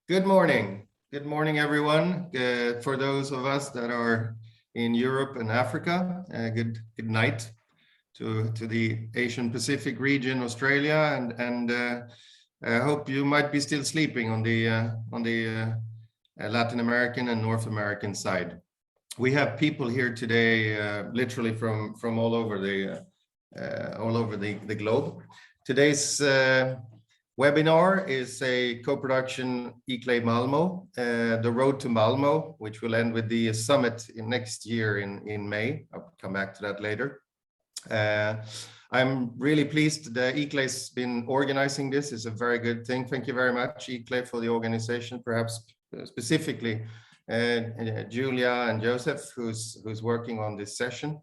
Good morning. Good morning, everyone. For those of us that are in Europe and Africa, good night to the Asian Pacific region, Australia, and I hope you might be still sleeping on the Latin American and North American side. We have people here today, literally from all over the globe. Today's webinar is a co-production Eclairs Malmö, the road to Malmö, which will end with the summit next year in May. I'll come back to that later. I'm really pleased that Eclairs has been organizing this. It's a very good thing. Thank you very much, Eclairs, for the organization, perhaps specifically Julia and Joseph, who's working on this session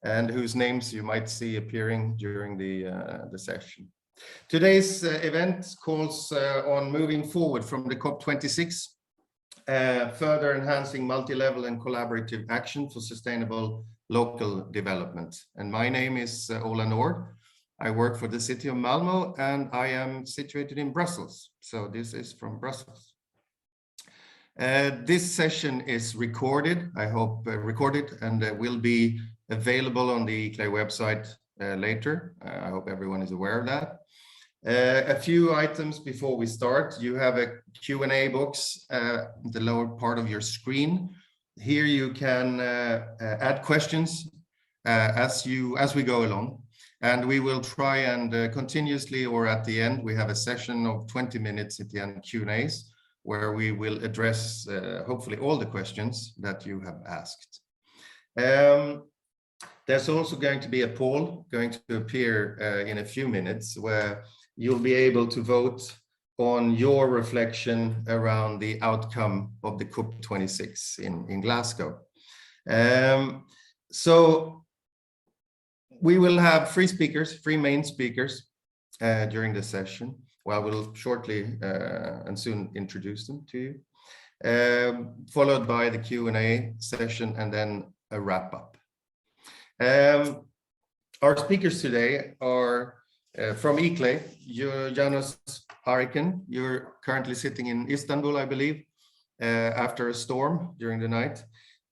and whose names you might see appearing during the session. Today's event calls on moving forward from the COP26, further enhancing multi-level and collaborative action for sustainable local development. And my name is Ola Nord. I work for the city of Malmö and I am situated in Brussels. So this is from Brussels. This session is recorded, I hope recorded, and will be available on the Eclairs website later. I hope everyone is aware of that. A few items before we start. You have a Q&A box in the lower part of your screen. Here you can add questions as we go along, and we will try and continuously, or at the end, we have a session of 20 minutes at the end, Q&As, where we will address hopefully all the questions that you have asked. There's also going to be a poll going to appear in a few minutes where you'll be able to vote on your reflection around the outcome of the COP26 in Glasgow. So we will have three main speakers during the session. Well, we'll shortly and soon introduce them to you, followed by the Q&A session and then a wrap-up. Our speakers today are from Eclairs, Janos Hariken. You're currently sitting in Istanbul, I believe, after a storm during the night.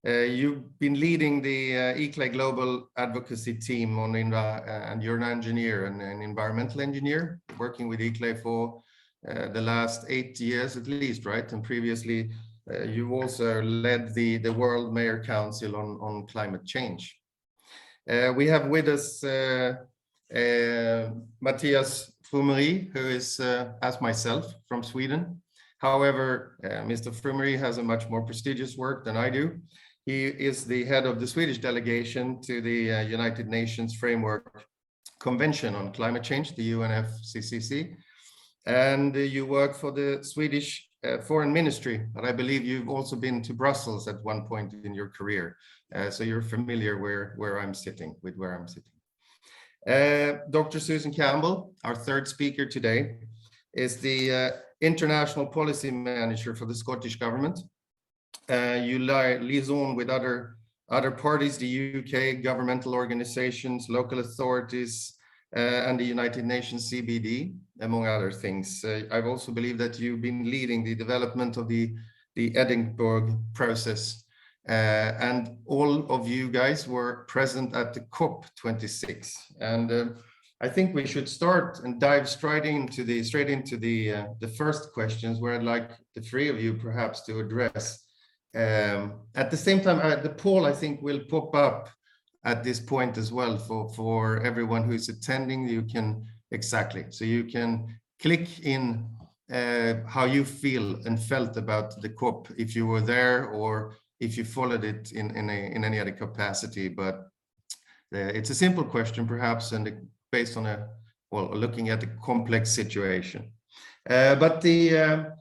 You've been leading the Eclairs Global Advocacy team on and you're an engineer and an environmental engineer, working with Eclairs for the last 8 years at least, right? And previously, you've also led the World Mayor Council on climate change. We have with us Matthias Frumery, who is, as myself, from Sweden. However, Mr. Frumery has a much more prestigious work than I do. He is the head of the Swedish delegation to the United Nations Framework Convention on Climate Change, the UNFCCC. And you work for the Swedish Foreign Ministry, but I believe you've also been to Brussels at one point in your career. So you're familiar where I'm sitting. Dr. Susan Campbell, our third speaker today, is the International Policy Manager for the Scottish Government. You liaison with other parties, the UK, governmental organizations, local authorities, and the United Nations CBD, among other things. I've also believed that you've been leading the development of the Edinburgh process. And all of you guys were present at the COP26, and I think we should start and dive straight into the first questions, where I'd like the three of you perhaps to address. At the same time, the poll I think will pop up at this point as well for everyone who's attending. You can so you can click in how you feel and felt about the COP, if you were there or if you followed it in any other capacity. But it's a simple question perhaps, and based on looking at a complex situation. But the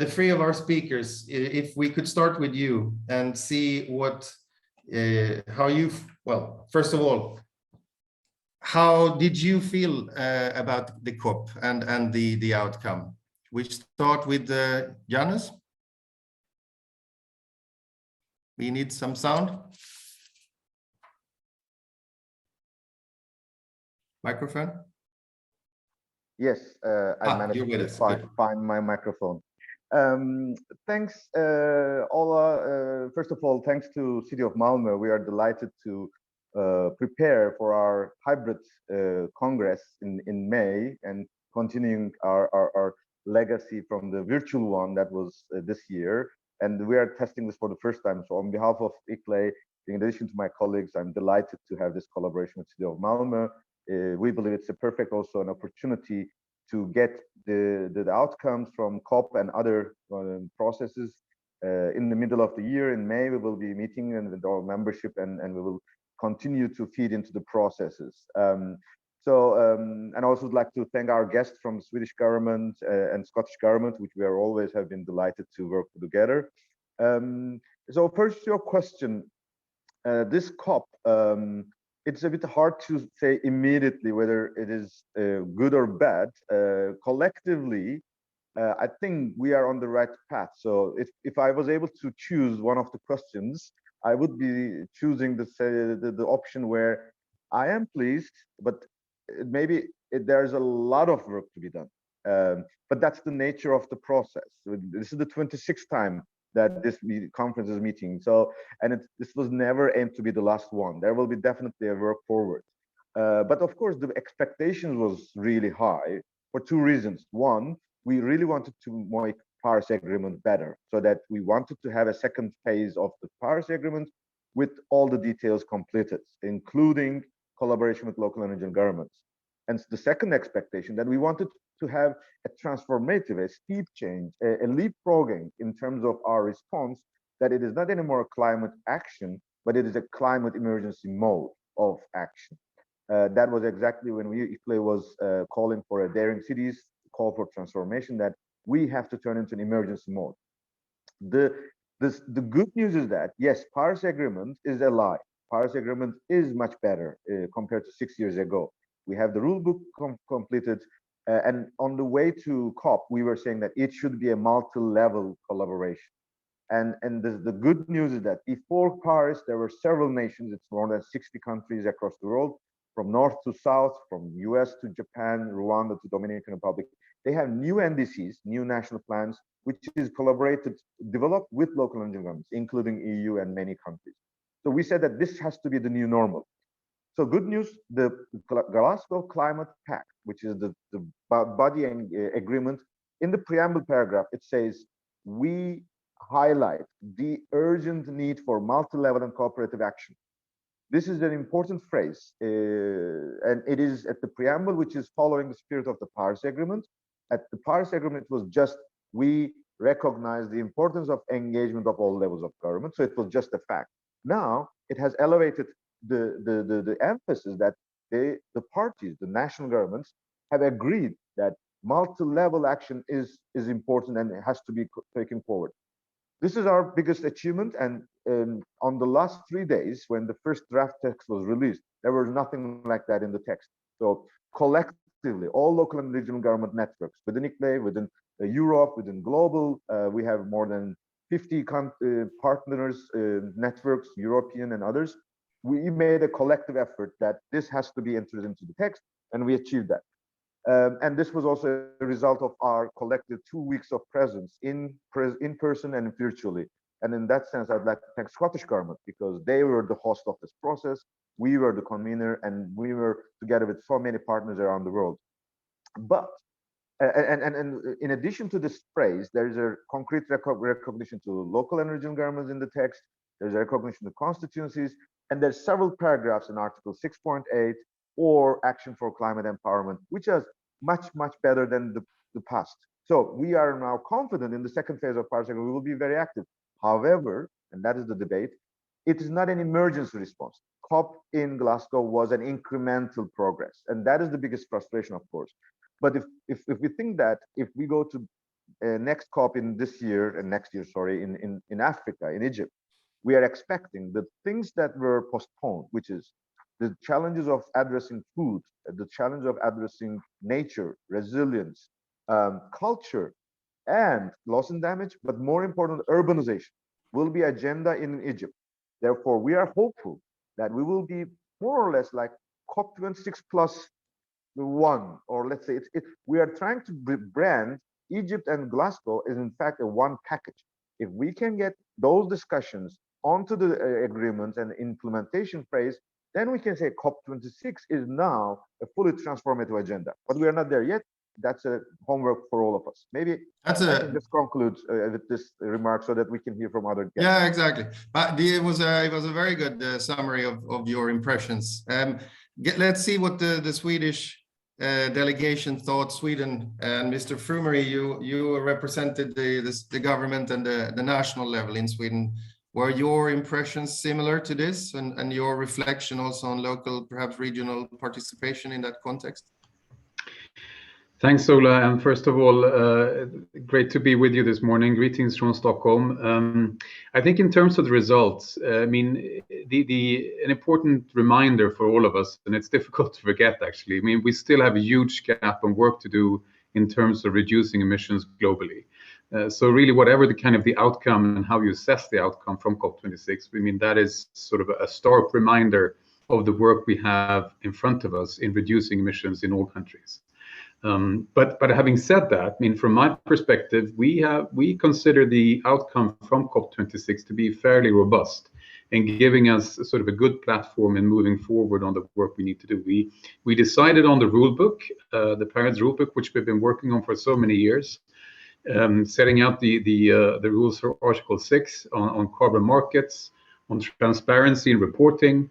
three of our speakers, if we could start with you and see how you, first of all, how did you feel about the COP and the outcome? We start with Janos. We need some sound. Microphone? Yes, I managed to find my microphone. Um, Thanks, Ola. First of all, thanks to City of Malmö. We are delighted to prepare for our hybrid Congress in May and continuing our legacy from the virtual one that was this year. And we are testing this for the first time. So on behalf of ICLAI, in addition to my colleagues, I'm delighted to have this collaboration with City of Malmö. We believe it's a perfect also an opportunity to get the outcomes from COP and other processes in the middle of the year. In May, we will be meeting and with our membership, and we will continue to feed into the processes. And I also would like to thank our guests from the Swedish government and Scottish government, which we are always have been delighted to work together. So first, your question, this COP, it's a bit hard to say immediately whether it is good or bad. Collectively, I think we are on the right path. So if I was able to choose one of the questions, I would be choosing the option where I am pleased, but maybe there's a lot of work to be done. But that's the nature of the process. This is the 26th time that this conference is meeting. So, and this was never aimed to be the last one. There will be definitely a work forward. But of course, the expectation was really high for two reasons. One, we really wanted to make Paris Agreement better, so that we wanted to have a second phase of the Paris Agreement with all the details completed, including collaboration with local and regional governments. And the second expectation that we wanted to have a transformative, a steep change, a leapfrogging in terms of our response, that it is not anymore climate action, but it is a climate emergency mode of action. That was exactly when ICLAI was calling for a daring cities call for transformation, that we have to turn into an emergency mode. The good news is that, yes, Paris Agreement is a lie. Paris Agreement is much better compared to 6 years ago. We have the rule book completed, and on the way to COP, we were saying that it should be a multi-level collaboration. And the good news is that before Paris, there were several nations, it's more than 60 countries across the world, from north to south, from US to Japan, Rwanda to Dominican Republic. They have new NDCs, new national plans, which is collaborated, developed with local and regional governments, including EU and many countries. So we said that this has to be the new normal. So good news, the Glasgow Climate Pact, which is the body agreement, in the preamble paragraph, it says, we highlight the urgent need for multi-level and cooperative action. This is an important phrase, and it is at the preamble, which is following the spirit of the Paris Agreement. At the Paris Agreement, it was just, we recognize the importance of engagement of all levels of government, so it was just a fact. Now, it has elevated the emphasis that the parties, the national governments, have agreed that multi-level action is important and it has to be taken forward. This is our biggest achievement, and on the last 3 days, when the first draft text was released, there was nothing like that in the text. So collectively, all local and regional government networks within ICLAI, within Europe, within global, we have more than 50 partners, networks, European and others. We made a collective effort that this has to be entered into the text, and we achieved that. And this was also a result of our collective 2 weeks of presence in person and virtually. And in that sense, I'd like to thank Scottish government, because they were the host of this process. We were the convener, and we were together with so many partners around the world. But and in addition to this phrase, there is a concrete recognition to local and regional governments in the text. There's a recognition to constituencies, and there's several paragraphs in Article 6.8 or Action for Climate Empowerment, which is much better than the past. So we are now confident in the second phase of Paris Agreement. We will be very active. However, and that is the debate, it is not an emergency response. COP in Glasgow was an incremental progress, and that is the biggest frustration, of course. But if we think that if we go to next COP in this year and next year, sorry, in Africa, in Egypt, we are expecting the things that were postponed, which is the challenges of addressing food, the challenge of addressing nature, resilience, culture, and loss and damage, but more important, urbanization, will be agenda in Egypt. Therefore, we are hopeful that we will be more or less like COP26 plus one, or let's say we are trying to brand Egypt and Glasgow is in fact a one package. If we can get those discussions onto the agreements and implementation phase, then we can say COP26 is now a fully transformative agenda. But we are not there yet. That's a homework for all of us. Maybe I can just conclude with this remark so that we can hear from other guests. Yeah, exactly. But it was a very good summary of your impressions. Let's see what the Swedish delegation thought. Sweden and Mr. Frumery, you represented the government and the national level in Sweden. Were your impressions similar to this, and your reflection also on local, perhaps regional participation in that context? Thanks, Ola. And first of all, great to be with you this morning. Greetings from Stockholm. I think in terms of the results, I mean, an important reminder for all of us, and it's difficult to forget actually, I mean, we still have a huge gap and work to do in terms of reducing emissions globally. So really, whatever the kind of the outcome and how you assess the outcome from COP26, I mean, that is sort of a stark reminder of the work we have in front of us in reducing emissions in all countries. But having said that, I mean, from my perspective, we consider the outcome from COP26 to be fairly robust and giving us sort of a good platform in moving forward on the work we need to do. We decided on the rule book, the Paris rule book, which we've been working on for so many years, setting out the rules for Article 6 on carbon markets, on transparency and reporting,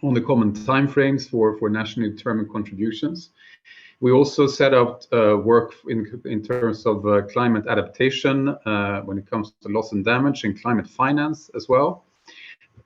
on the common timeframes for nationally determined contributions. We also set up work in terms of climate adaptation when it comes to loss and damage and climate finance as well.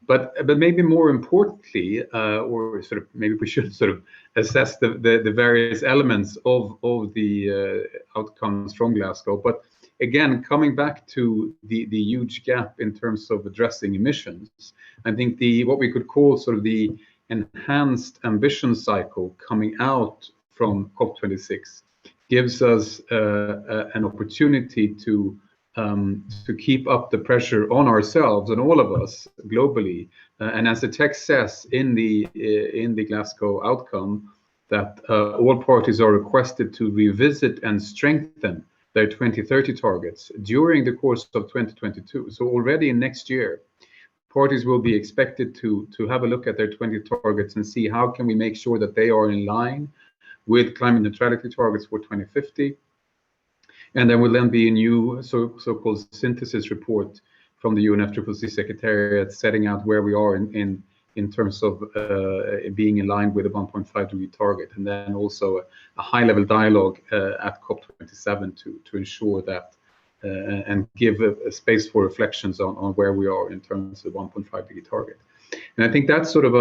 But maybe more importantly, or sort of maybe we should sort of assess the various elements of the outcomes from Glasgow. But again, coming back to the huge gap in terms of addressing emissions, I think what we could call sort of the enhanced ambition cycle coming out from COP26 gives us an opportunity to keep up the pressure on ourselves and all of us globally. And as the text says in the Glasgow outcome, that all parties are requested to revisit and strengthen their 2030 targets during the course of 2022. So already in next year, parties will be expected to have a look at their 20 targets and see how can we make sure that they are in line with climate neutrality targets for 2050. And there will then be a new so-called synthesis report from the UNFCCC Secretariat setting out where we are in terms of being in line with a 1.5 degree target, and then also a high-level dialogue at COP27 to ensure that and give a space for reflections on where we are in terms of the 1.5 degree target. And I think that's sort of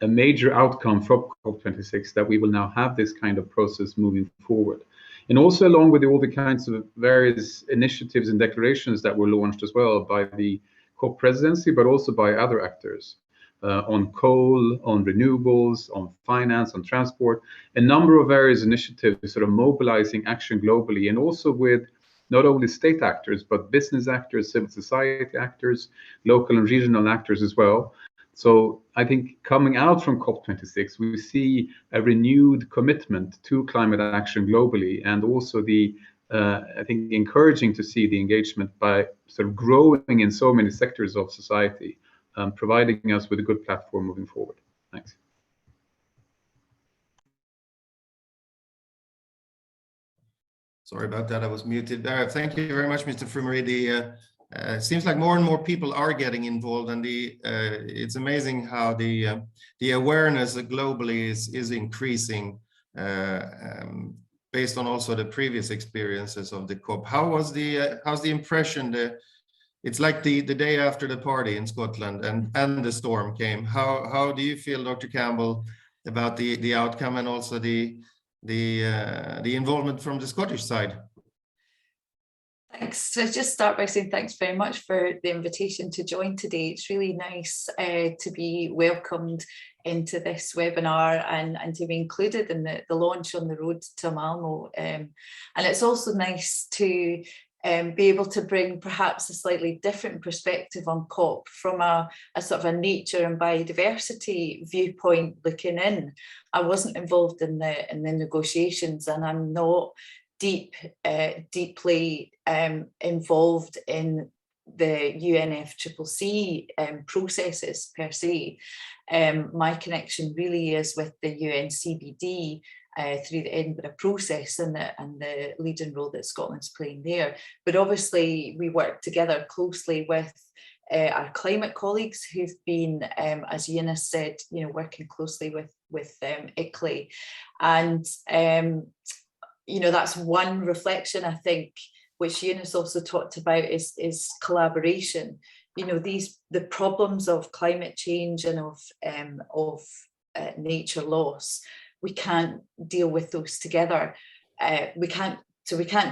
a major outcome from COP26, that we will now have this kind of process moving forward. And also along with all the kinds of various initiatives and declarations that were launched as well by the COP presidency, but also by other actors on coal, on renewables, on finance, on transport, a number of various initiatives sort of mobilizing action globally, and also with not only state actors, but business actors, civil society actors, local and regional actors as well. So I think coming out from COP26, we see a renewed commitment to climate action globally, and also I think encouraging to see the engagement by sort of growing in so many sectors of society, providing us with a good platform moving forward. Thanks. Sorry about that, I was muted. Thank you very much, Mr. Frumery. Seems like more and more people are getting involved, and it's amazing how the awareness globally is increasing based on also the previous experiences of the COP. How's the impression? It's like the day after the party in Scotland, and the storm came. How do you feel, Dr. Campbell, about the outcome and also the involvement from the Scottish side? Thanks. So just start by saying thanks very much for the invitation to join today. It's really nice to be welcomed into this webinar and to be included in the launch on the road to Malmö. And it's also nice to be able to bring perhaps a slightly different perspective on COP from a sort of a nature and biodiversity viewpoint looking in. I wasn't involved in the negotiations, and I'm not deeply involved in the UNFCCC processes per se. My connection really is with the UNCBD through the Edinburgh process and the leading role that Scotland's playing there. But obviously we work together closely with our climate colleagues who've been, as Eunice said, working closely with Eclairs. And that's one reflection, I think, which Eunice also talked about is collaboration. The problems of climate change and of nature loss, we can't deal with those together. We can't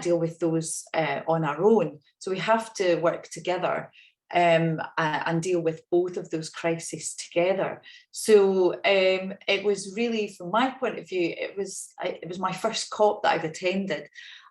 deal with those on our own. So we have to work together and deal with both of those crises together. So it was really, from my point of view, it was my first COP that I've attended.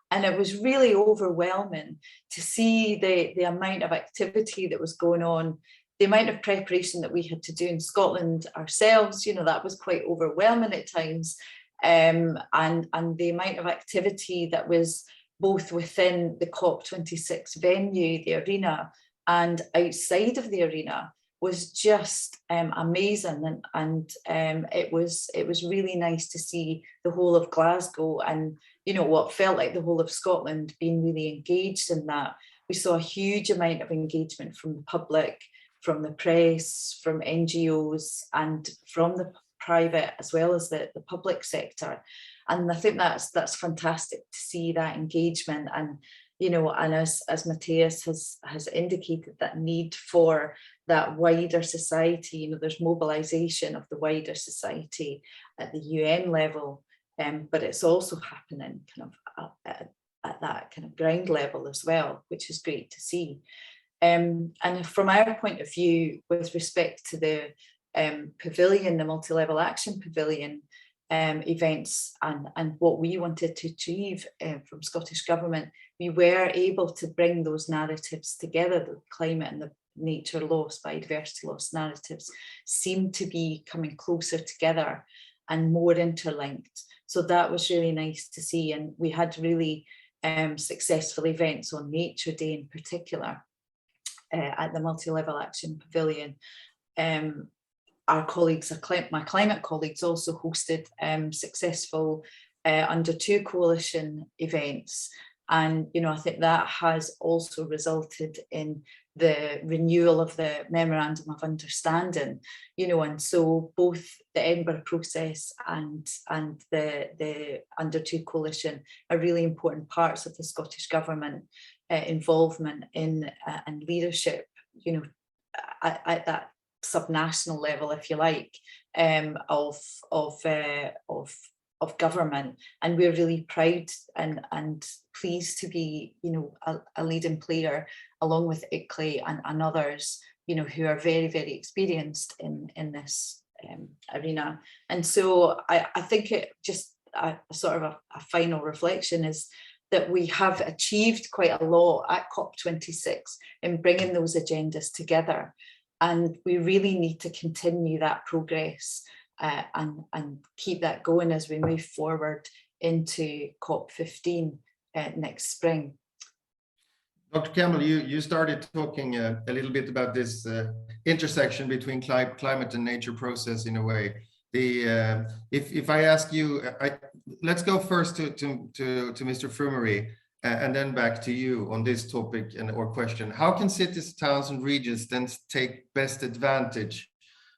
And it was really overwhelming to see the amount of activity that was going on, the amount of preparation that we had to do in Scotland ourselves. That was quite overwhelming at times. And the amount of activity that was both within the COP26 venue, the arena, and outside of the arena was just amazing. And it was really nice to see the whole of Glasgow and what felt like the whole of Scotland being really engaged in that. We saw a huge amount of engagement from the public, from the press, from NGOs, and from the private as well as the public sector. And I think that's fantastic to see that engagement. And and as Matthias has indicated, that need for that wider society, there's mobilization of the wider society at the UN level, but it's also happening kind of at that kind of ground level as well, which is great to see. And from our point of view, with respect to the pavilion, the multi-level action pavilion events and what we wanted to achieve from Scottish Government, we were able to bring those narratives together. The climate and the nature loss, biodiversity loss narratives seem to be coming closer together and more interlinked. So that was really nice to see. And we had really successful events on Nature Day in particular at the Multi-Level Action Pavilion. Our colleagues, my climate colleagues, also hosted successful Under 2 coalition events. And, I think that has also resulted in the renewal of the Memorandum of Understanding, and so both the Edinburgh process and the Under 2 coalition are really important parts of the Scottish Government involvement in and leadership, at that subnational level, if you like, of government. And we're really proud and pleased to be, a leading player along with Eclairs and others, who are very, very experienced in this arena. And so I think it just a sort of a final reflection is that we have achieved quite a lot at COP26 in bringing those agendas together. And we really need to continue that progress and keep that going as we move forward into COP15 next spring. Dr. Campbell, you started talking a little bit about this intersection between climate and nature process in a way. If I ask you, let's go first to Mr. Frumery and then back to you on this topic or question. How can cities, towns, and regions then take best advantage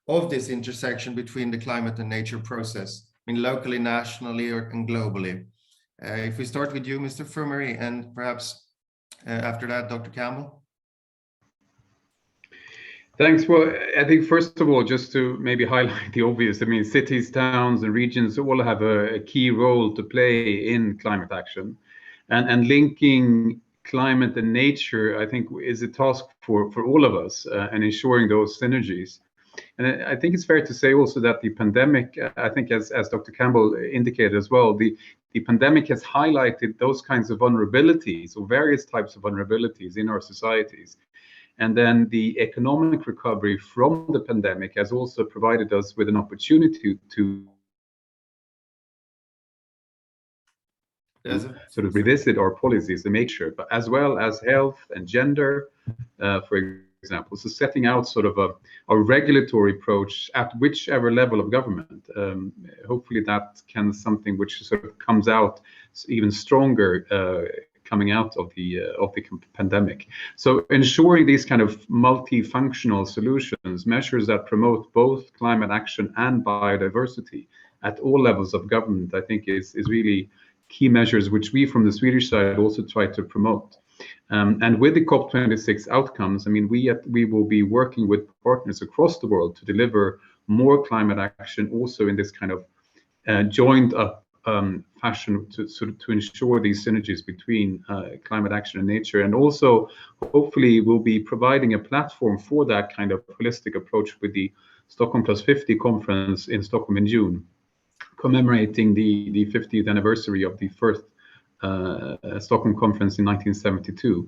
of this intersection between the climate and nature process, locally, nationally, and globally? If we start with you, Mr. Frumery, and perhaps after that, Dr. Campbell. Thanks. Well, I think first of all, just to maybe highlight the obvious, cities, towns, and regions all have a key role to play in climate action. And linking climate and nature, I think, is a task for all of us, and ensuring those synergies. And I think it's fair to say also that the pandemic, I think as Dr. Campbell indicated as well, the pandemic has highlighted those kinds of vulnerabilities, or various types of vulnerabilities in our societies. And then the economic recovery from the pandemic has also provided us with an opportunity to... sort of revisit our policies and make sure, but as well as health and gender, for example. So setting out sort of a regulatory approach at whichever level of government. Hopefully that can something which sort of comes out even stronger coming out of the pandemic. So ensuring these kind of multifunctional solutions, measures that promote both climate action and biodiversity at all levels of government, I think is really key measures which we from the Swedish side also try to promote. And with the COP26 outcomes, I mean, we will be working with partners across the world to deliver more climate action also in this kind of joined up fashion to ensure these synergies between climate action and nature. And also, hopefully, we'll be providing a platform for that kind of holistic approach with the Stockholm Plus 50 conference in Stockholm in June, commemorating the 50th anniversary of the first Stockholm conference in 1972.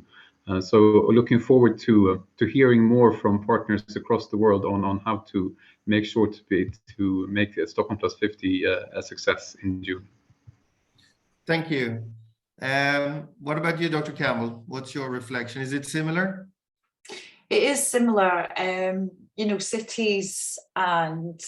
So looking forward to hearing more from partners across the world on how to make sure to make Stockholm Plus 50 a success in June. Thank you. What about you, Dr. Campbell? What's your reflection? Is it similar? It is similar. You know, cities and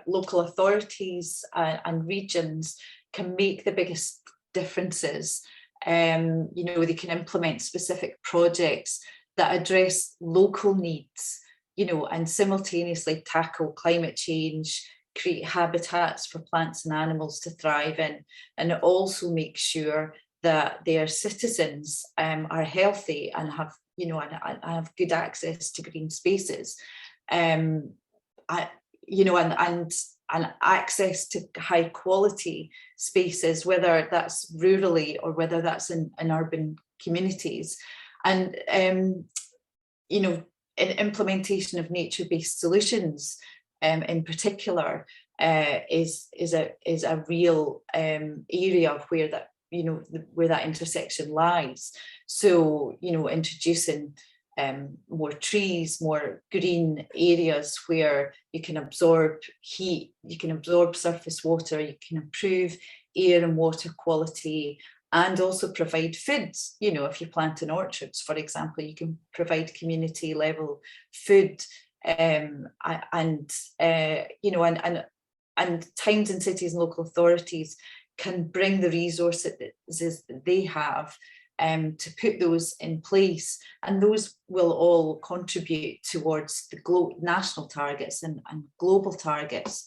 local authorities and regions can make the biggest differences. You know, they can implement specific projects that address local needs, you know, and simultaneously tackle climate change, create habitats for plants and animals to thrive in, and also make sure that their citizens are healthy and have, you know, and have good access to green spaces, you know, and access to high quality spaces, whether that's rurally or whether that's in urban communities. And, you know, in implementation of nature-based solutions in particular is a real area where that, you know, where that intersection lies. So, you know, introducing more trees, more green areas where you can absorb heat, you can absorb surface water, you can improve air and water quality, and also provide food. You know, if you're planting orchards, for example, you can provide community level food, you know, and towns and cities and local authorities can bring the resources that they have to put those in place, and those will all contribute towards the national targets and global targets.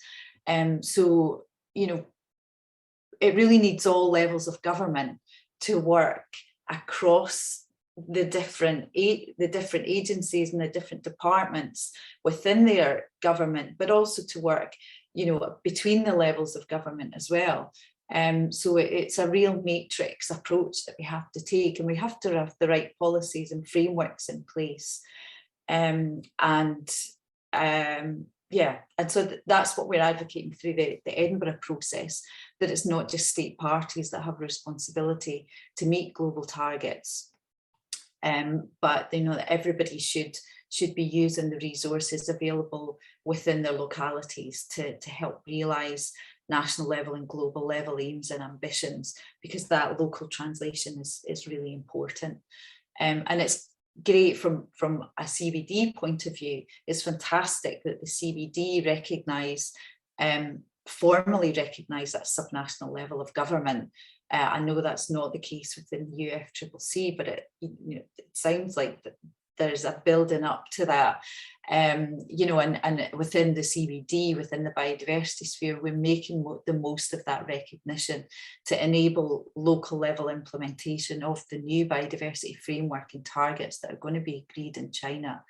So, you know, it really needs all levels of government to work across the different agencies and the different departments within their government, but also to work, you know, between the levels of government as well. So it's a real matrix approach that we have to take, and we have to have the right policies and frameworks in place. Yeah, and so that's what we're advocating through the Edinburgh process, that it's not just state parties that have responsibility to meet global targets, but you know that everybody should be using the resources available within their localities to help realise national level and global level aims and ambitions, because that local translation is really important. And it's great from a CBD point of view. It's fantastic that the CBD formally recognise that subnational level of government. I know that's not the case within the UFCCC, but it sounds like there's a building up to that, you know, and within the CBD, within the biodiversity sphere, we're making the most of that recognition to enable local level implementation of the new biodiversity framework and targets that are going to be agreed in China.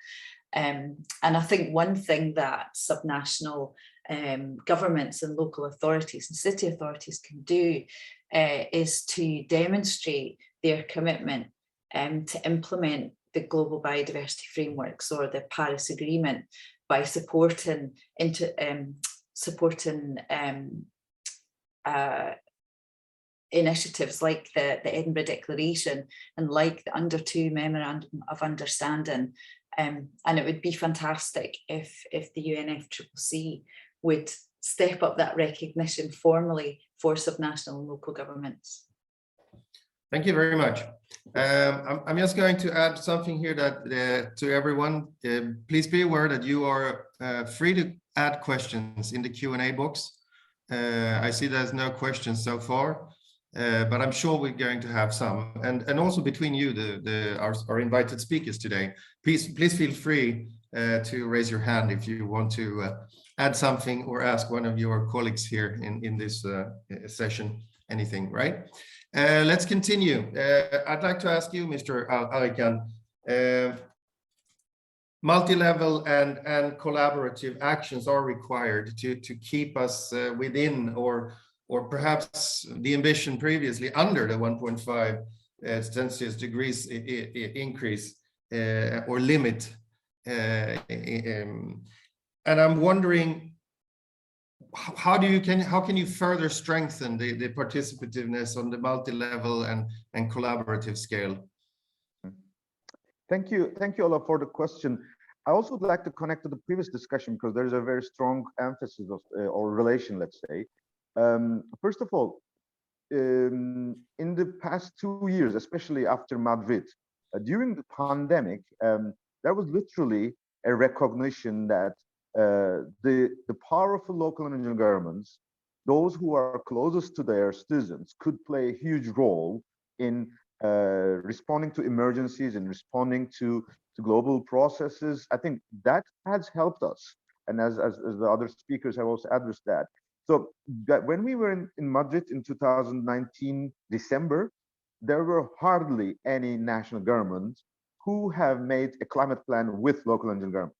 And I think one thing that subnational governments and local authorities and city authorities can do is to demonstrate their commitment to implement the global biodiversity frameworks or the Paris Agreement by supporting initiatives like the Edinburgh Declaration and like the Under 2 Memorandum of Understanding. And it would be fantastic if the UNFCCC would step up that recognition formally for subnational and local governments. Thank you very much. I'm just going to add something here that to everyone. Please be aware that you are free to add questions in the Q&A box. I see there's no questions so far, but I'm sure we're going to have some. And also between you, our invited speakers today, please feel free to raise your hand if you want to add something or ask one of your colleagues here in this session anything, right? Let's continue. I'd like to ask you, Mr. Arikan, multi-level and collaborative actions are required to keep us within or perhaps the ambition previously under the 1.5 Celsius degrees increase or limit. And I'm wondering, how can you further strengthen the participativeness on the multi-level and collaborative scale? Thank you, Ola, for the question. I also would like to connect to the previous discussion because there's a very strong emphasis of or relation, let's say. First of all, in the past 2 years, especially after Madrid, during the pandemic, there was literally a recognition that the powerful local and regional governments, those who are closest to their citizens, could play a huge role in responding to emergencies and responding to global processes. I think that has helped us, and as the other speakers have also addressed that. So that when we were in Madrid in 2019 December, there were hardly any national governments who have made a climate plan with local and regional governments.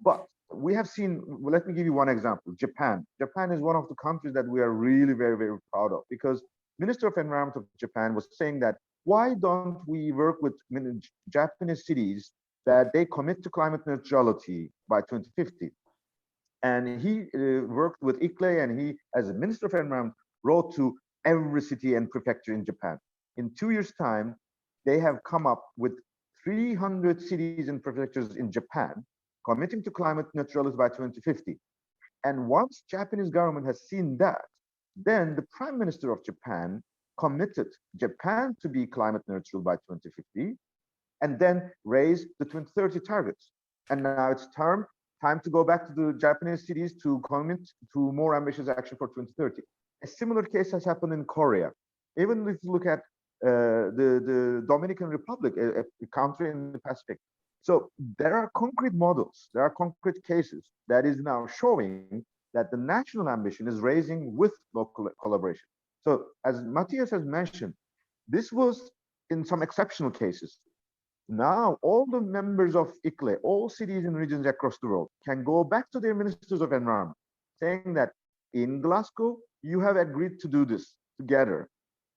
But we have seen, let me give you one example, Japan. Japan is one of the countries that we are really very, very proud of, because Minister of Environment of Japan was saying that, why don't we work with Japanese cities that they commit to climate neutrality by 2050? And he worked with Eclairs, and he, as a Minister of Environment, wrote to every city and prefecture in Japan. In 2 years' time, they have come up with 300 cities and prefectures in Japan committing to climate neutrality by 2050. And once Japanese government has seen that, then the Prime Minister of Japan committed Japan to be climate neutral by 2050, and then raised the 2030 targets. And now it's time to go back to the Japanese cities to commit to more ambitious action for 2030. A similar case has happened in Korea. Even if you look at the Dominican Republic, a country in the Pacific. So there are concrete models, there are concrete cases that is now showing that the national ambition is raising with local collaboration. So as Matthias has mentioned, this was in some exceptional cases. Now all the members of Eclairs, all cities and regions across the world, can go back to their ministers of environment, saying that in Glasgow, you have agreed to do this together.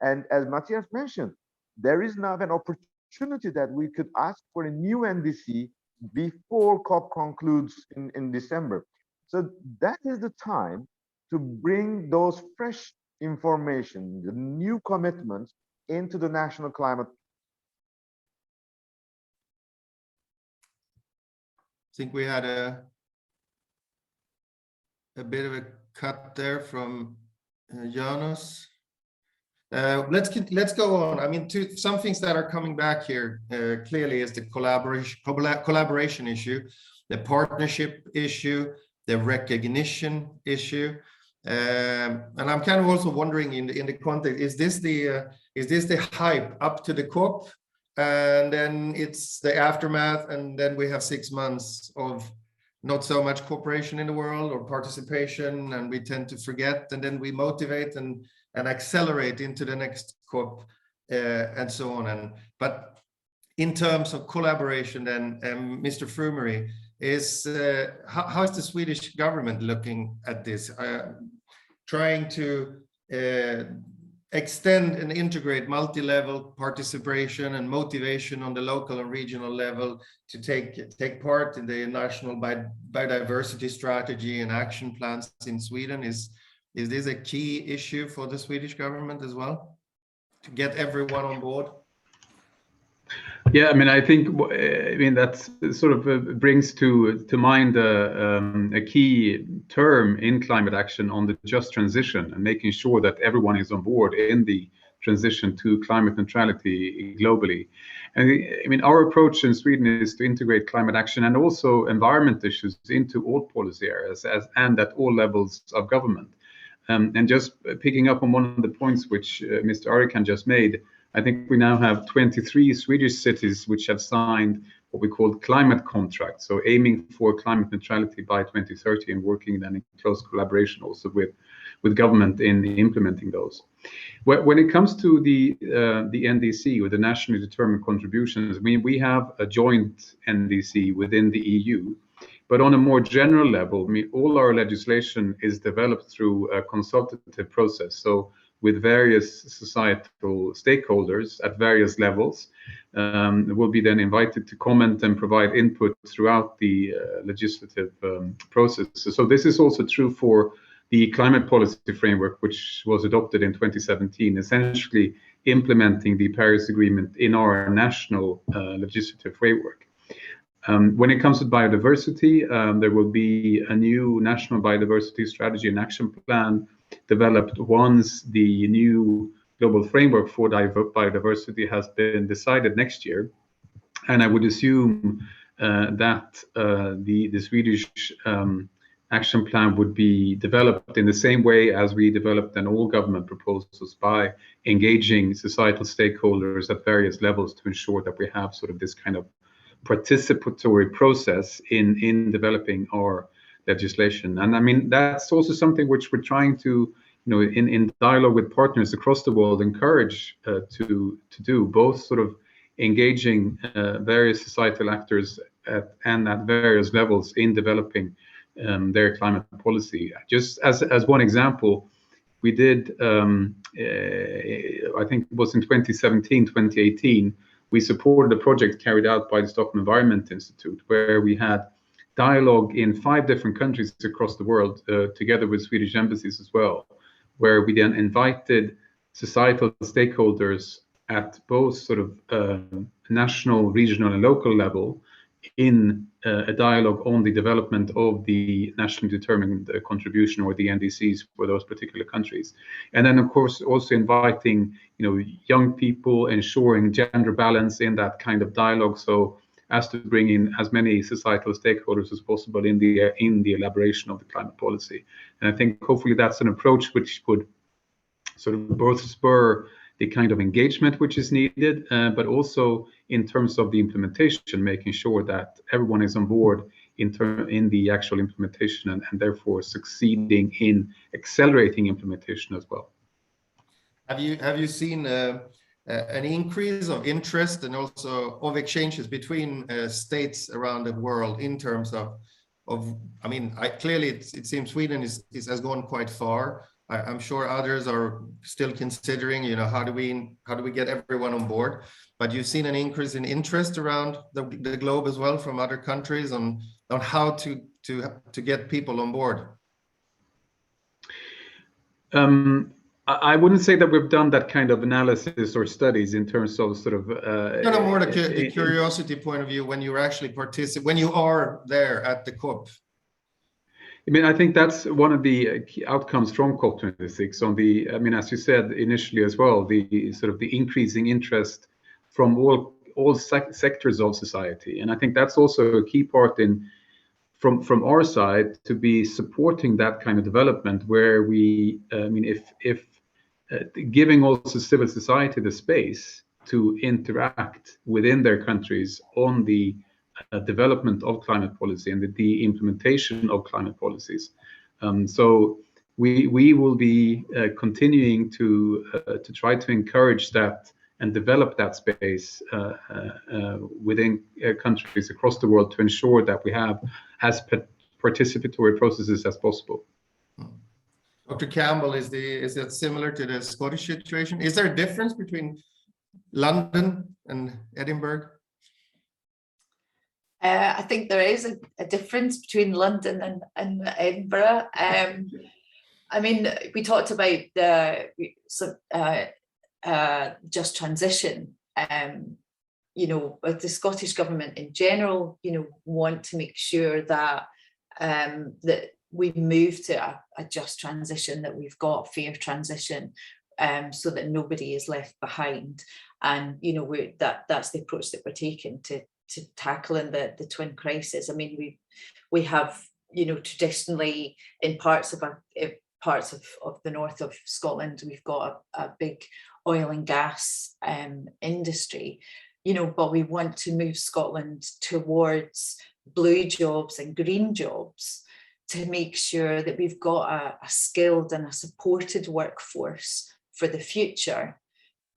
And as Matthias mentioned, there is now an opportunity that we could ask for a new NDC before COP concludes in December. So that is the time to bring those fresh information, the new commitments into the national climate. I think we had a bit of a cut there from Jonas. Let's go on. I mean, some things that are coming back here clearly is the collaboration issue, the partnership issue, the recognition issue, and I'm kind of also wondering in the context: is this the hype up to the COP, and then it's the aftermath, and then we have 6 months of not so much cooperation in the world or participation, and we tend to forget, and then we motivate and accelerate into the next COP and so on. But in terms of collaboration, then, Mr. Frumery, how is the Swedish government looking at this? Trying to extend and integrate multi-level participation and motivation on the local and regional level to take part in the national biodiversity strategy and action plans in Sweden. Is this a key issue for the Swedish government as well, to get everyone on board? Yeah, I mean, I think that sort of brings to mind a key term in climate action on the just transition, and making sure that everyone is on board in the transition to climate neutrality globally. And I mean, our approach in Sweden is to integrate climate action and also environment issues into all policy areas and at all levels of government. And just picking up on one of the points which Mr. Arikan just made, I think we now have 23 Swedish cities which have signed what we call climate contracts, so aiming for climate neutrality by 2030 and working then in close collaboration also with government in implementing those. When it comes to the NDC, or the nationally determined contributions, I mean, we have a joint NDC within the EU, but on a more general level, I mean, all our legislation is developed through a consultative process. So with various societal stakeholders at various levels, will be then invited to comment and provide input throughout the legislative process. So this is also true for the climate policy framework, which was adopted in 2017, essentially implementing the Paris Agreement in our national legislative framework. When it comes to biodiversity, there will be a new national biodiversity strategy and action plan developed once the new global framework for biodiversity has been decided next year. And I would assume that the Swedish action plan would be developed in the same way as we developed in all government proposals, by engaging societal stakeholders at various levels to ensure that we have sort of this kind of participatory process in developing our legislation. And I mean, that's also something which we're trying to, in dialogue with partners across the world, encourage to do, both sort of engaging various societal actors at various levels in developing their climate policy. Just as one example, we did, I think it was in 2017, 2018, we supported a project carried out by the Stockholm Environment Institute, where we had dialogue in 5 different countries across the world, together with Swedish embassies as well, where we then invited societal stakeholders at both sort of national, regional, and local level in a dialogue on the development of the nationally determined contribution, or the NDCs, for those particular countries. And then, of course, also inviting, young people, ensuring gender balance in that kind of dialogue, so as to bring in as many societal stakeholders as possible in the elaboration of the climate policy. And I think hopefully that's an approach which would sort of both spur the kind of engagement which is needed, but also in terms of the implementation, making sure that everyone is on board in the actual implementation, and therefore succeeding in accelerating implementation as well. Have you seen an increase of interest and also of exchanges between states around the world in terms of I mean, clearly it seems Sweden has gone quite far. I'm sure others are still considering, how do we get everyone on board? But you've seen an increase in interest around the globe as well from other countries on how to get people on board. I wouldn't say that we've done that kind of analysis or studies in terms of sort of. No, more the curiosity point of view when you're actually when you are there at the COP. I mean, I think that's one of the key outcomes from COP26 on the, I mean, as you said initially as well, the sort of the increasing interest from all sectors of society. And I think that's also a key part from our side to be supporting that kind of development, where we, I mean, if giving also civil society the space to interact within their countries on the development of climate policy and the implementation of climate policies. So we will be continuing to try to encourage that and develop that space within countries across the world to ensure that we have as participatory processes as possible. Dr. Campbell, is that similar to the Scottish situation? Is there a difference between London and Edinburgh? I think there is a difference between London and Edinburgh. I mean, we talked about the just transition. With the Scottish government in general, want to make sure that that we move to a just transition, that we've got fair transition. so that nobody is left behind. And that's the approach that we're taking to tackling the twin crisis. I mean, we have traditionally in parts of the north of Scotland, we've got a big oil and gas industry, but we want to move Scotland towards blue jobs and green jobs to make sure that we've got a skilled and a supported workforce for the future.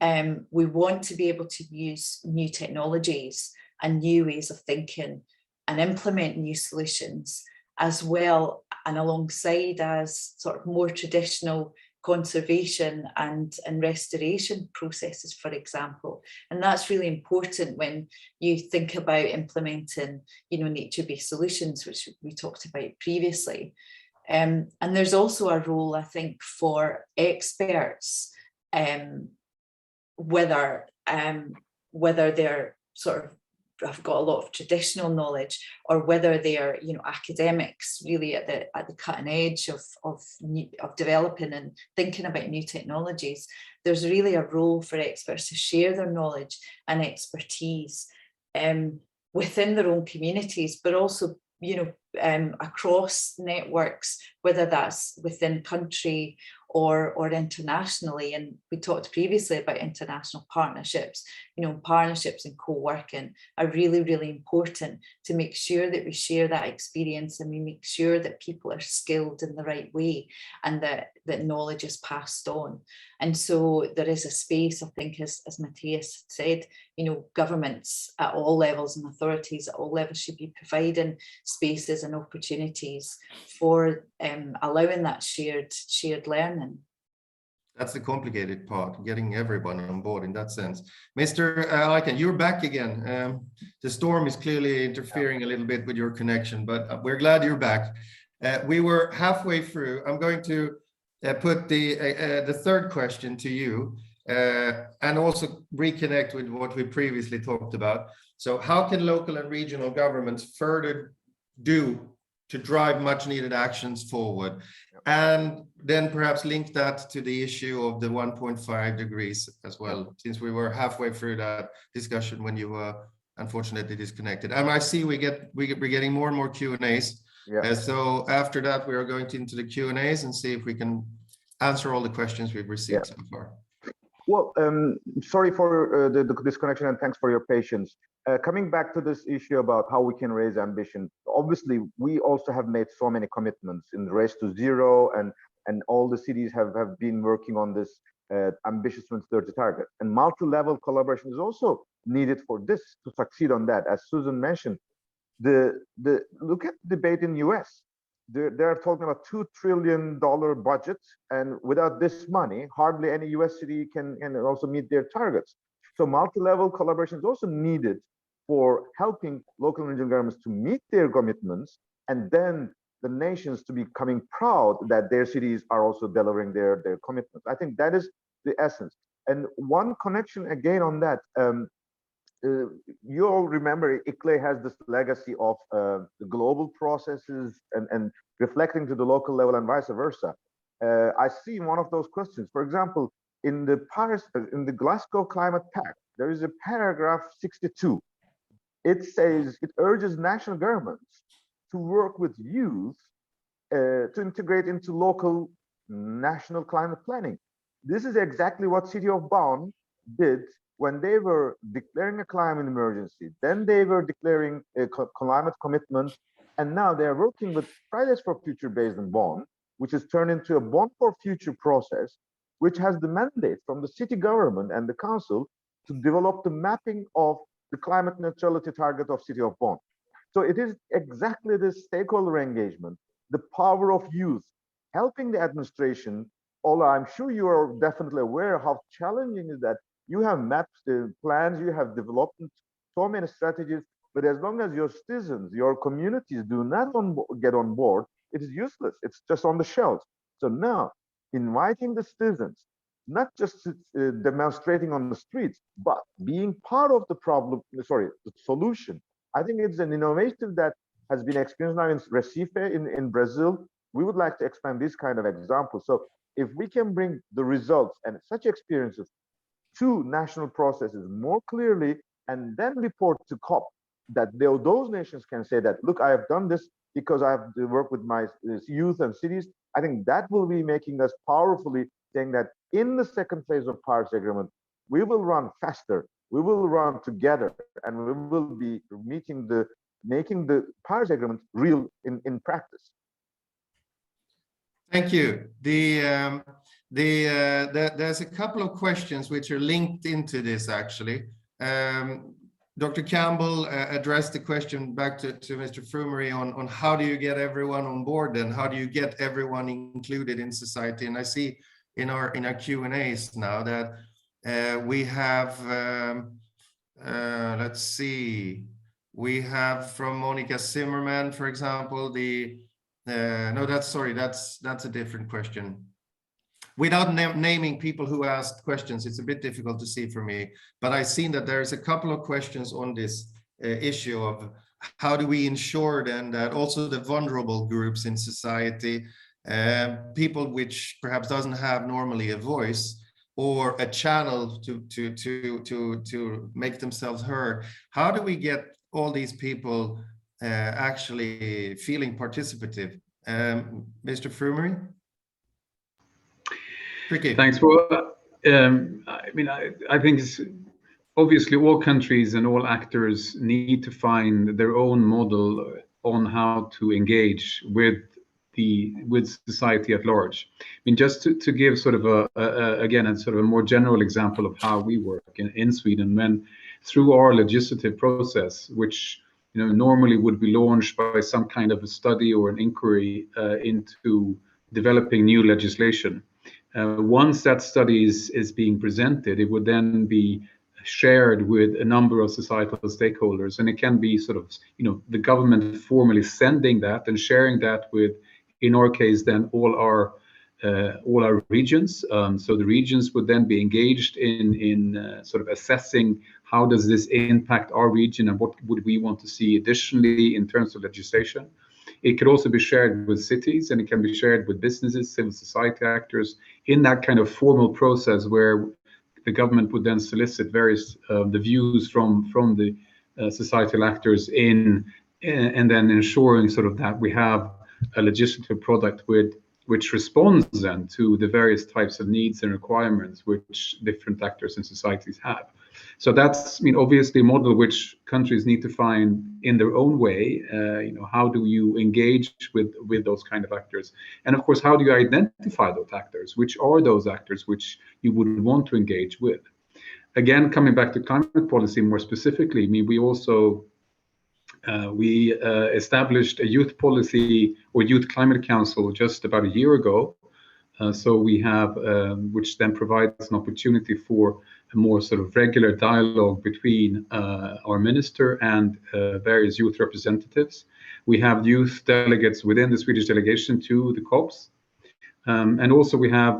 We want to be able to use new technologies and new ways of thinking and implement new solutions, as well and alongside as sort of more traditional conservation and restoration processes, for example. And that's really important when you think about implementing, nature-based solutions, which we talked about previously. And there's also a role, I think, for experts, whether they're sort of have got a lot of traditional knowledge, or whether they are academics really at the cutting edge of developing and thinking about new technologies. There's really a role for experts to share their knowledge and expertise within their own communities, but also across networks, whether that's within country or internationally. And we talked previously about international partnerships. Partnerships and co-working are really, really important to make sure that we share that experience and we make sure that people are skilled in the right way and that knowledge is passed on. And so there is a space, I think, as Matthias said, governments at all levels and authorities at all levels should be providing spaces and opportunities for allowing that shared learning. That's the complicated part, getting everyone on board in that sense. Mr. Eichen, you're back again. The storm is clearly interfering a little bit with your connection, but we're glad you're back. We were halfway through. I'm going to put the third question to you and also reconnect with what we previously talked about. So how can local and regional governments further do to drive much needed actions forward? And then perhaps link that to the issue of the 1.5 degrees as well, since we were halfway through that discussion when you were unfortunately disconnected. And I see we're getting more and more Q&As. Yeah. So after that, we are going into the Q&As and see if we can answer all the questions we've received so far. Well, sorry for the disconnection, and thanks for your patience. Coming back to this issue about how we can raise ambition, obviously we also have made so many commitments in the Race to Zero, and all the cities have been working on this ambitious 2030 target. And multi-level collaboration is also needed for this to succeed on that. As Susan mentioned, look at the debate in the US. They're talking about $2 trillion budget, and without this money, hardly any US city can also meet their targets. So multi-level collaboration is also needed for helping local and regional governments to meet their commitments, and then the nations to be becoming proud that their cities are also delivering their commitments. I think that is the essence. And one connection again on that, you all remember Eclairs has this legacy of the global processes and reflecting to the local level and vice versa. I see one of those questions, for example, in the Glasgow Climate Pact, there is a paragraph 62. It says it urges national governments to work with youth to integrate into local national climate planning. This is exactly what City of Bonn did when they were declaring a climate emergency. Then they were declaring a climate commitment, and now they are working with Fridays for Future based in Bonn, which is turned into a Bonn for Future process, which has the mandate from the city government and the council to develop the mapping of the climate neutrality target of City of Bonn. So it is exactly this stakeholder engagement, the power of youth, helping the administration. Although I'm sure you are definitely aware how challenging is that. You have maps, the plans, you have developed so many strategies, but as long as your citizens, your communities do not get on board, it is useless. It's just on the shelves. So now, inviting the citizens, not just demonstrating on the streets, but being part of the problem, the solution. I think it's an innovation that has been experienced now in Recife in Brazil. We would like to expand this kind of example. So if we can bring the results and such experiences to national processes more clearly and then report to COP, that those nations can say that, look, I have done this because I have to work with my youth and cities. I think that will be making us powerfully saying that in the second phase of Paris Agreement, we will run faster, we will run together, and we will be making the Paris Agreement real in practice. Thank you. There's a couple of questions which are linked into this actually. Dr. Campbell addressed the question back to Mr. Frumery on how do you get everyone on board and how do you get everyone included in society. And I see in our Q&As now that we have, let's see, we have from Monica Zimmerman, for example, no, that's a different question. Without naming people who asked questions, it's a bit difficult to see for me, but I've seen that there's a couple of questions on this issue of how do we ensure then that also the vulnerable groups in society, people which perhaps doesn't have normally a voice or a channel to make themselves heard, how do we get all these people actually feeling participative? Mr. Frumery? Tricky. Thanks. Well, I mean, I think it's obviously all countries and all actors need to find their own model on how to engage with society at large. I mean, just to give sort of a sort of a more general example of how we work in Sweden, when through our legislative process, which normally would be launched by some kind of a study or an inquiry into developing new legislation. Once that study is being presented, it would then be shared with a number of societal stakeholders, and it can be sort of the government formally sending that and sharing that with, in our case, then all our regions. So the regions would then be engaged in sort of assessing how does this impact our region and what would we want to see additionally in terms of legislation. It could also be shared with cities, and it can be shared with businesses, civil society actors, in that kind of formal process where the government would then solicit various the views from the societal actors and then ensuring sort of that we have a legislative product which responds then to the various types of needs and requirements which different actors and societies have. So that's, obviously a model which countries need to find in their own way. How do you engage with those kind of actors? And of course, how do you identify those actors? Which are those actors which you would want to engage with? Again, coming back to climate policy more specifically, we also established a youth policy or youth climate council just about a year ago. So we have, which then provides an opportunity for a more sort of regular dialogue between our minister and various youth representatives. We have youth delegates within the Swedish delegation to the COPs. And also we have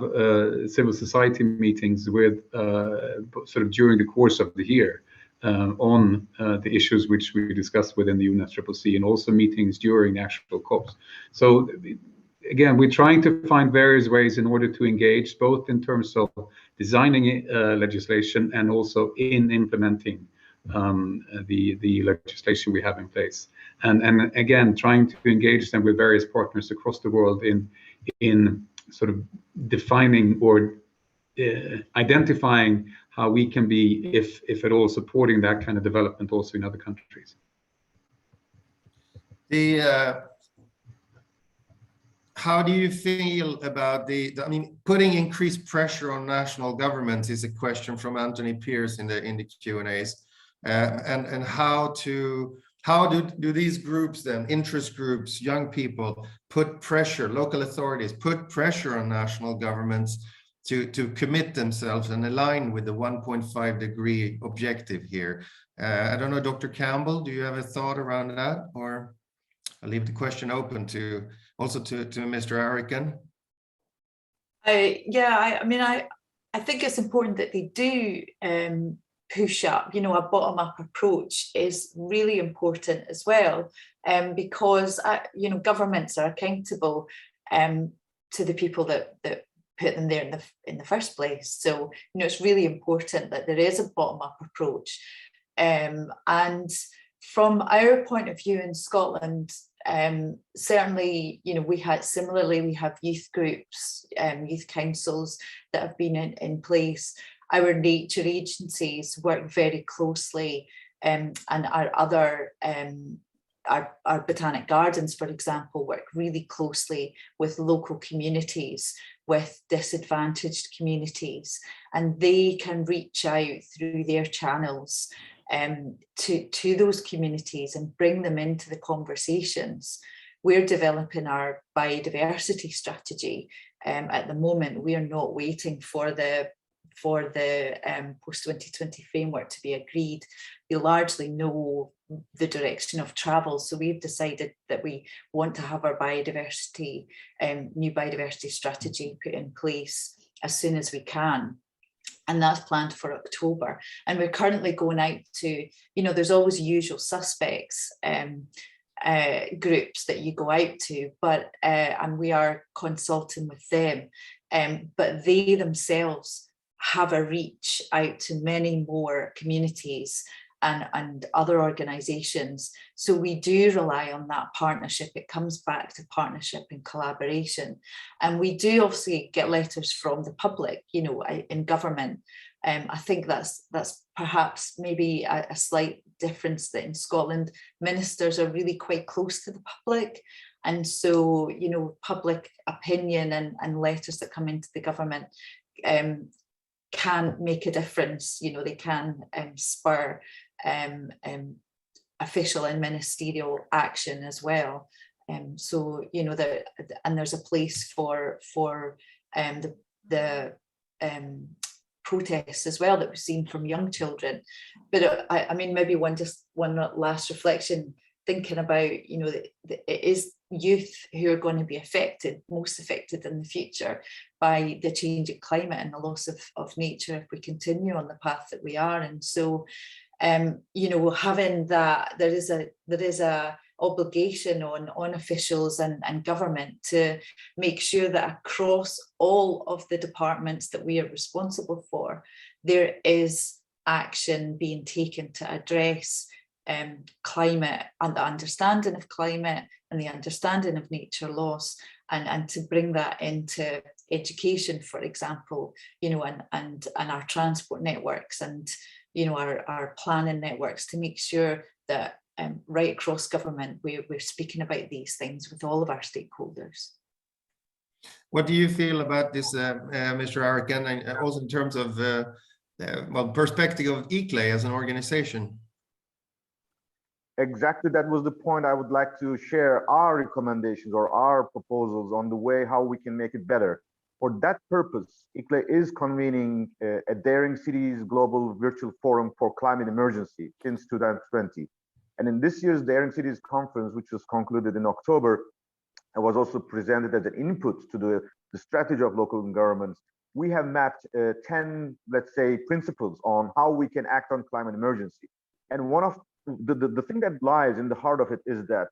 civil society meetings with sort of during the course of the year on the issues which we discussed within the UNFCCC, and also meetings during the actual COPs. So again, we're trying to find various ways in order to engage, both in terms of designing legislation and also in implementing the legislation we have in place. And again, trying to engage them with various partners across the world in sort of defining or identifying how we can be, if at all, supporting that kind of development also in other countries. How do you feel about putting increased pressure on national governments is a question from Anthony Pierce in the Q&As, and how do these groups then, interest groups, young people, put pressure, local authorities, put pressure on national governments to commit themselves and align with the 1.5 degree objective here? I don't know, Dr. Campbell, do you have a thought around that, or I'll leave the question open to Mr. Arikan. I think it's important that they do push up. A bottom-up approach is really important as well, because governments are accountable to the people that put them there in the first place. So, you know, it's really important that there is a bottom-up approach. And from our point of view in Scotland, certainly, you know, we have youth groups, youth councils that have been in place. Our nature agencies work very closely, and our other our botanic gardens, for example, work really closely with local communities, with disadvantaged communities, and they can reach out through their channels to those communities and bring them into the conversations. We're developing our biodiversity strategy at the moment. We are not waiting for the post-2020 framework to be agreed. We largely know the direction of travel, so we've decided that we want to have our biodiversity, new biodiversity strategy put in place as soon as we can. And that's planned for October. And we're currently going out to, you know, there's always usual suspects groups that you go out to, but and we are consulting with them, but they themselves have a reach out to many more communities and other organisations. So we do rely on that partnership. It comes back to partnership and collaboration. And we do obviously get letters from the public, you know, in government. I think that's perhaps maybe a slight difference, that in Scotland, ministers are really quite close to the public. And so, you know, public opinion and letters that come into the government can make a difference. You know, they can spur official and ministerial action as well. So, you know, and there's a place for the protests as well that we've seen from young children. But I mean, maybe one last reflection, thinking about, you know, it is youth who are going to be most affected in the future by the changing climate and the loss of nature if we continue on the path that we are. And so, you know, having that, there is a obligation on officials and government to make sure that across all of the departments that we are responsible for, there is action being taken to address climate and the understanding of climate and the understanding of nature loss, and to bring that into education, for example, you know, and our transport networks and, you know, our planning networks, to make sure that right across government we're speaking about these things with all of our stakeholders. What do you feel about this, Mr. Arikan, and also in terms of perspective of Eclairs as an organization? Exactly, that was the point. I would like to share our recommendations or our proposals on the way how we can make it better. For that purpose, Eclairs is convening a Daring Cities Global Virtual Forum for Climate Emergency since 2020. And in this year's Daring Cities Conference, which was concluded in October, it was also presented as an input to the strategy of local governments. We have mapped 10, let's say, principles on how we can act on climate emergency. And one of the thing that lies in the heart of it is that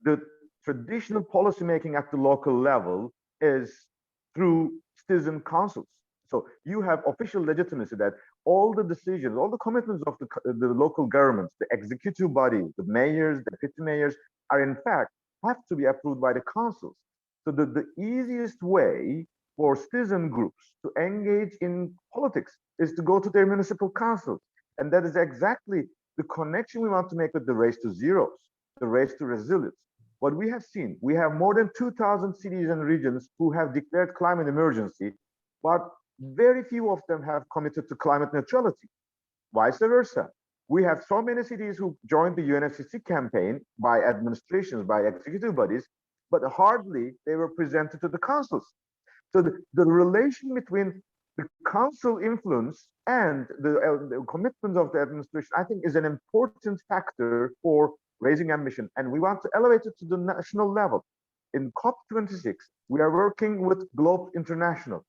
the traditional policymaking at the local level is through citizen councils. So you have official legitimacy that all the decisions, all the commitments of the local governments, the executive body, the mayors, the deputy mayors, are in fact have to be approved by the councils. So the easiest way for citizen groups to engage in politics is to go to their municipal councils. And that is exactly the connection we want to make with the race to zeros, the race to resilience. What we have seen, we have more than 2,000 cities and regions who have declared climate emergency, but very few of them have committed to climate neutrality. Vice versa. We have so many cities who joined the UNFCCC campaign by administrations, by executive bodies, but hardly they were presented to the councils. So the relation between the council influence and the commitments of the administration, I think, is an important factor for raising ambition. And we want to elevate it to the national level. In COP26, we are working with Globe International.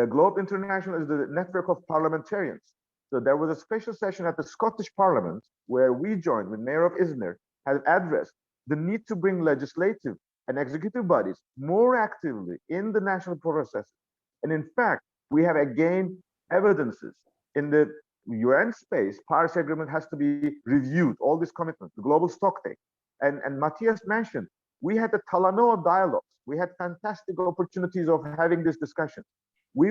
Globe International is the network of parliamentarians. So there was a special session at the Scottish Parliament where we joined with Mayor of Isner, has addressed the need to bring legislative and executive bodies more actively in the national process And in fact, we have again evidences in the UN space. Paris Agreement has to be reviewed, all these commitments, the global stocktake. And Matthias mentioned, we had the Talanoa dialogues. We had fantastic opportunities of having this discussion. We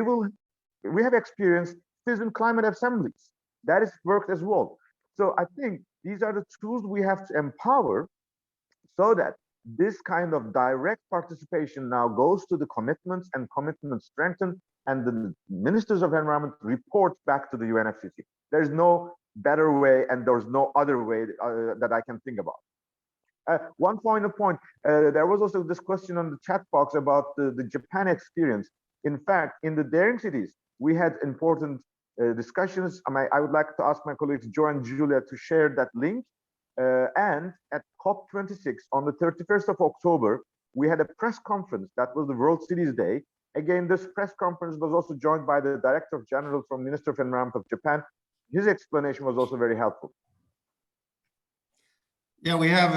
have experienced citizen climate assemblies. That has worked as well. So I think these are the tools we have to empower so that this kind of direct participation now goes to the commitments, and commitments strengthen, and the ministers of environment report back to the UNFCCC. There's no better way, and there's no other way that I can think about. One final point, there was also this question on the chat box about the Japan experience. In fact, in the daring cities, we had important discussions. I would like to ask my colleagues Joe and Julia to share that link. And at COP26 on the 31st of October, we had a press conference. That was the World Cities Day. Again, this press conference was also joined by the Director General from Minister of Environment of Japan. His explanation was also very helpful. Yeah, we have,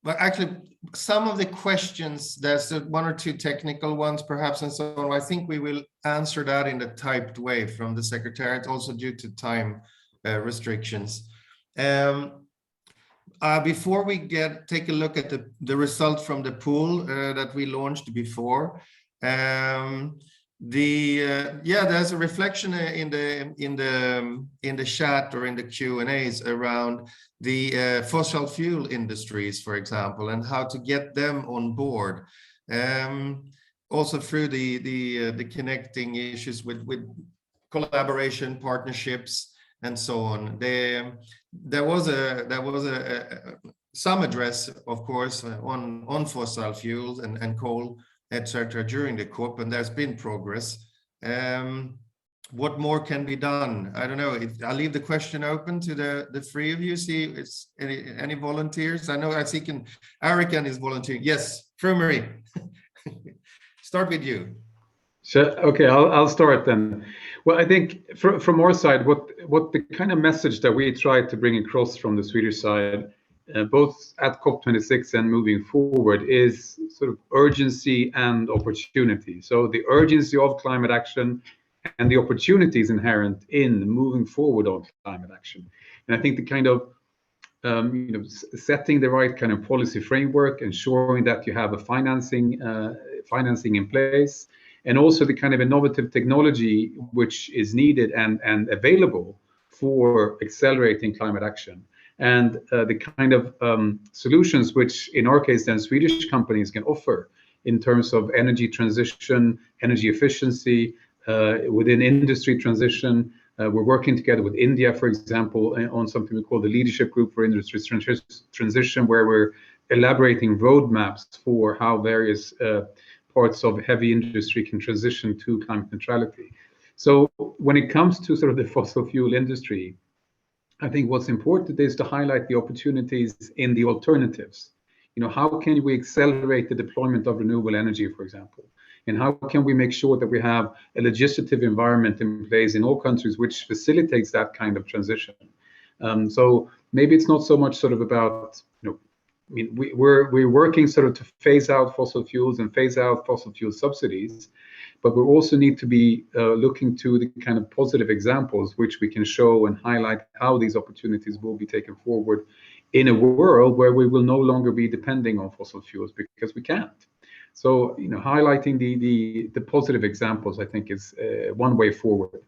but actually some of the questions, there's one or two technical ones perhaps, and so on. I think we will answer that in a typed way from the Secretariat, also due to time restrictions. Before we take a look at the result from the pool that we launched before, there's a reflection in the chat or in the Q&As around the fossil fuel industries, for example, and how to get them on board. Also through the connecting issues with collaboration, partnerships, and so on. There was some address, of course, on fossil fuels and coal, etc. during the COP, and there's been progress. What more can be done? I don't know. I'll leave the question open to the three of you. See, it's any volunteers? I know I see Arikan is volunteering. Yes, Marie. Start with you. Sure. Okay, I'll start then. Well, I think from our side, what the kind of message that we try to bring across from the Swedish side, both at COP26 and moving forward, is sort of urgency and opportunity. So the urgency of climate action and the opportunities inherent in moving forward on climate action. And I think the kind of setting the right kind of policy framework, ensuring that you have a financing in place, and also the kind of innovative technology which is needed and available for accelerating climate action. And the kind of solutions which, in our case, then Swedish companies can offer in terms of energy transition, energy efficiency, within industry transition. We're working together with India, for example, on something we call the Leadership Group for Industry Transition, where we're elaborating roadmaps for how various parts of heavy industry can transition to climate neutrality. So when it comes to sort of the fossil fuel industry, I think what's important is to highlight the opportunities in the alternatives. How can we accelerate the deployment of renewable energy, for example? And how can we make sure that we have a legislative environment in place in all countries which facilitates that kind of transition? So maybe it's not so much sort of about, we're working sort of to phase out fossil fuels and phase out fossil fuel subsidies, but we also need to be looking to the kind of positive examples which we can show and highlight how these opportunities will be taken forward in a world where we will no longer be depending on fossil fuels because we can't. So, highlighting the positive examples, I think, is one way forward.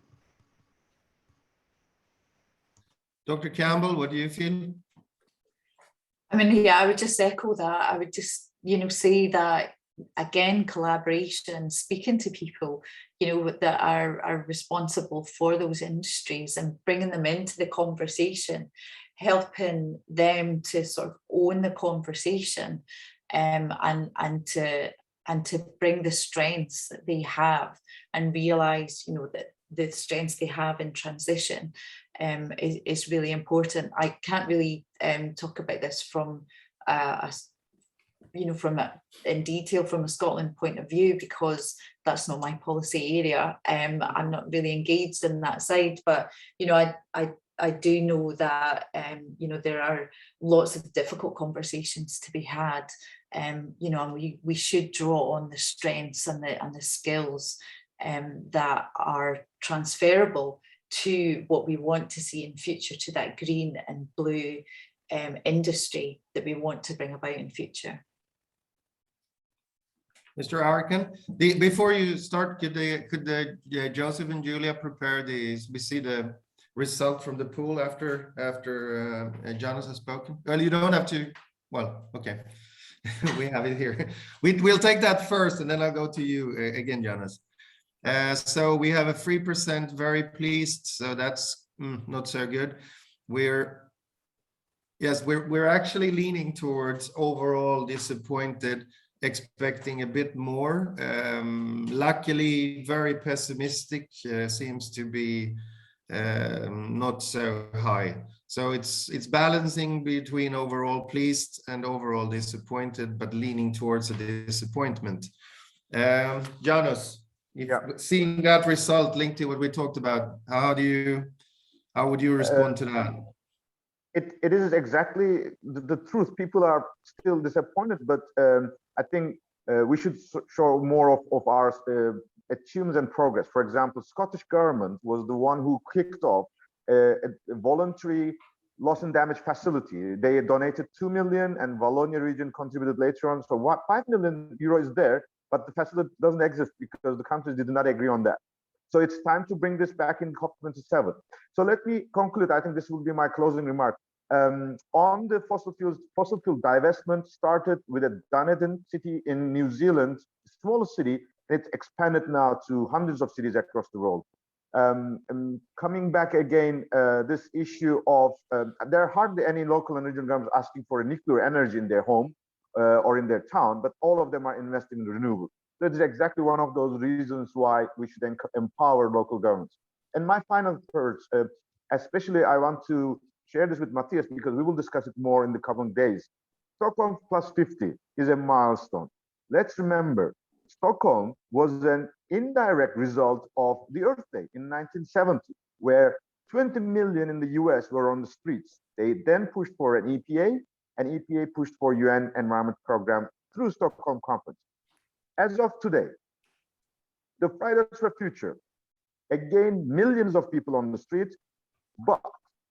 Dr. Campbell, what do you feel? I mean, yeah, I would just echo that. I would just, say that, again, collaboration, speaking to people, that are responsible for those industries and bringing them into the conversation, helping them to sort of own the conversation, and to bring the strengths that they have and realize, that the strengths they have in transition is really important. I can't really talk about this from in detail from a Scotland point of view, because that's not my policy area. I'm not really engaged in that side, but I I do know that you know, there are lots of difficult conversations to be had, you know, and we should draw on the strengths and the skills that are transferable to what we want to see in future, to that green and blue industry that we want to bring about in future. Mr. Arikan, before you start, could Joseph and Julia prepare we see the result from the pool after Jonas has spoken? Well, you don't have to. Well, okay, we have it here. We'll take that first, and then I'll go to you again, Jonas. So we have a 3%, very pleased. So that's not so good. We're actually leaning towards overall disappointed, expecting a bit more. Luckily, very pessimistic seems to be not so high. So it's balancing between overall pleased and overall disappointed, but leaning towards a disappointment. Jonas, seeing that result linked to what we talked about, how would you respond to that? It is exactly the truth. People are still disappointed, but I think we should show more of our achievements and progress. For example, Scottish government was the one who kicked off a voluntary loss and damage facility. They donated 2 million, and Wallonia region contributed later on. So 5 million euro is there, but the facility doesn't exist because the countries did not agree on that. So it's time to bring this back in COP27. So let me conclude. I think this will be my closing remark. On the fossil fuel divestment, started with a Dunedin city in New Zealand, small city. It's expanded now to hundreds of cities across the world. Coming back again, this issue of there are hardly any local and regional governments asking for a nuclear energy in their home or in their town, but all of them are investing in renewables. That is exactly one of those reasons why we should empower local governments. And my final words, especially I want to share this with Matthias because we will discuss it more in the coming days. Stockholm plus 50 is a milestone. Let's remember, Stockholm was an indirect result of the Earth Day in 1970, where 20 million in the US were on the streets. They then pushed for an EPA, and EPA pushed for UN Environment Program through Stockholm Conference. As of today, the Fridays for Future, again, millions of people on the street, but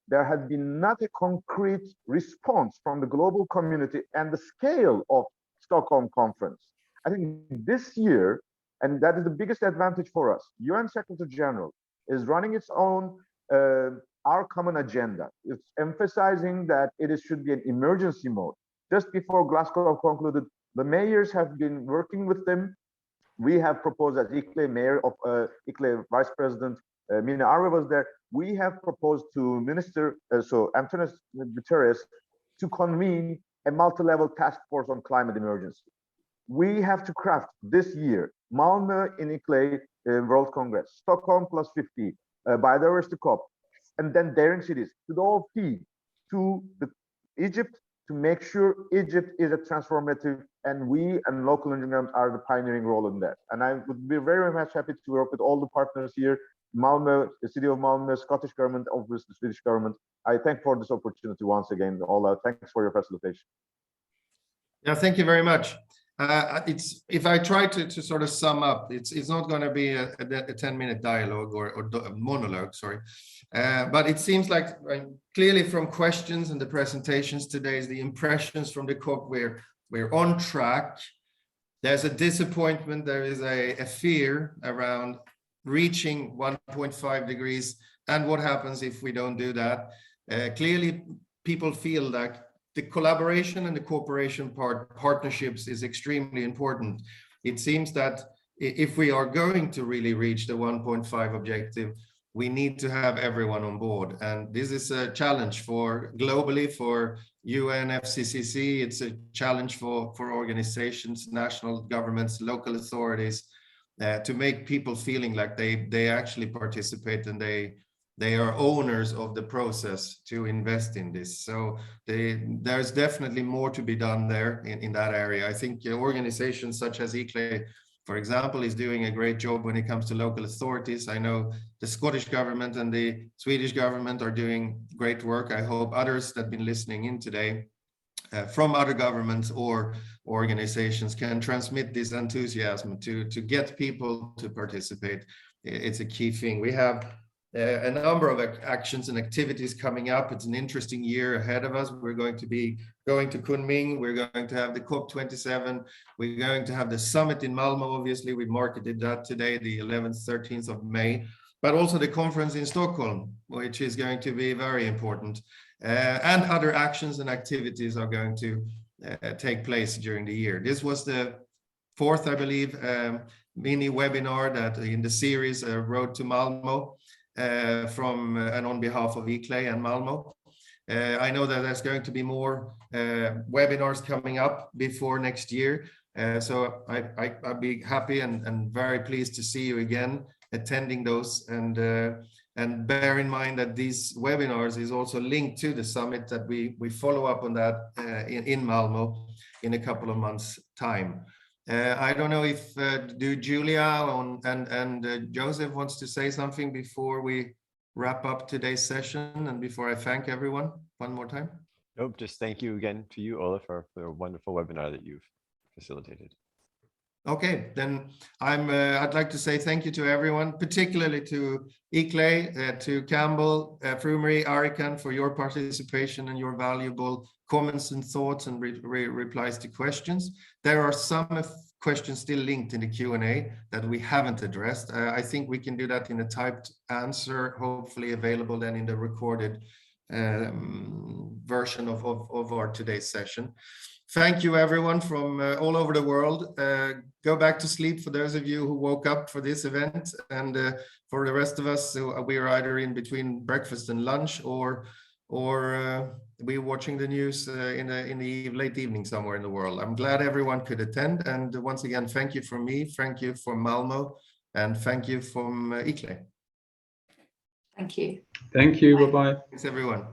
there has been not a concrete response from the global community and the scale of Stockholm Conference. I think this year, and that is the biggest advantage for us, UN Secretary General is running its own, our common agenda. It's emphasizing that it should be an emergency mode. Just before Glasgow concluded, the mayors have been working with them. We have proposed, as Eclairs mayor of Eclairs Vice President Mina Arve was there. We have proposed to Minister, Antonio Guterres, to convene a multi-level task force on climate emergency. We have to craft this year Malmö in Eclairs World Congress, Stockholm plus 50, biodiversity COP, and then daring cities should all feed to Egypt to make sure Egypt is a transformative, and we and local engineers are the pioneering role in that. And I would be very much happy to work with all the partners here, Malmö, the city of Malmö, Scottish government, obviously the Swedish government. I thank for this opportunity once again. Thanks for your facilitation. Yeah, thank you very much. If I try to sort of sum up, it's not going to be a 10-minute dialogue or monologue, sorry. But it seems like clearly from questions and the presentations today, the impressions from the COP, we're on track. There's a disappointment. There is a fear around reaching 1.5 degrees and what happens if we don't do that. Clearly, people feel like the collaboration and the cooperation partnerships is extremely important. It seems that if we are going to really reach the 1.5 objective, we need to have everyone on board. And this is a challenge for globally, for UN, FCCC. It's a challenge for organizations, national governments, local authorities, to make people feeling like they actually participate and they are owners of the process to invest in this. So there's definitely more to be done there in that area. I think organizations such as Eclairs for example, is doing a great job when it comes to local authorities. I know the Scottish government and the Swedish government are doing great work. I hope others that have been listening in today from other governments or organizations can transmit this enthusiasm to get people to participate. It's a key thing. We have a number of actions and activities coming up. It's an interesting year ahead of us. We're going to be going to Kunming. We're going to have the COP27. We're going to have the summit in Malmö. Obviously, we marketed that today, the 11th, 13th of May, but also the conference in Stockholm, which is going to be very important. And other actions and activities are going to take place during the year. This was the fourth, I believe, mini webinar that in the series Road to Malmö from and on behalf of Eclairs and Malmö. I know that there's going to be more webinars coming up before next year. So I'd be happy and very pleased to see you again attending those, and bear in mind that these webinars is also linked to the summit that we follow up on that in Malmö in a couple of months' time. I don't know if do Julia and Joseph wants to say something before we wrap up today's session and before I thank everyone one more time. Nope, just thank you again to you, Ola, for the wonderful webinar that you've facilitated. Okay, then I'd like to say thank you to everyone, particularly to Eclairs, to Campbell, Frumery, Arikan for your participation and your valuable comments and thoughts and replies to questions. There are some questions still linked in the Q&A that we haven't addressed. I think we can do that in a typed answer, hopefully available then in the recorded version of our today's session. Thank you, everyone from all over the world. Go back to sleep for those of you who woke up for this event. And for the rest of us, we are either in between breakfast and lunch or we're watching the news in the late evening somewhere in the world. I'm glad everyone could attend. And once again, thank you from me, thank you from Malmö, and thank you from Eclairs. Thank you. Thank you. Bye-bye. Thanks, everyone.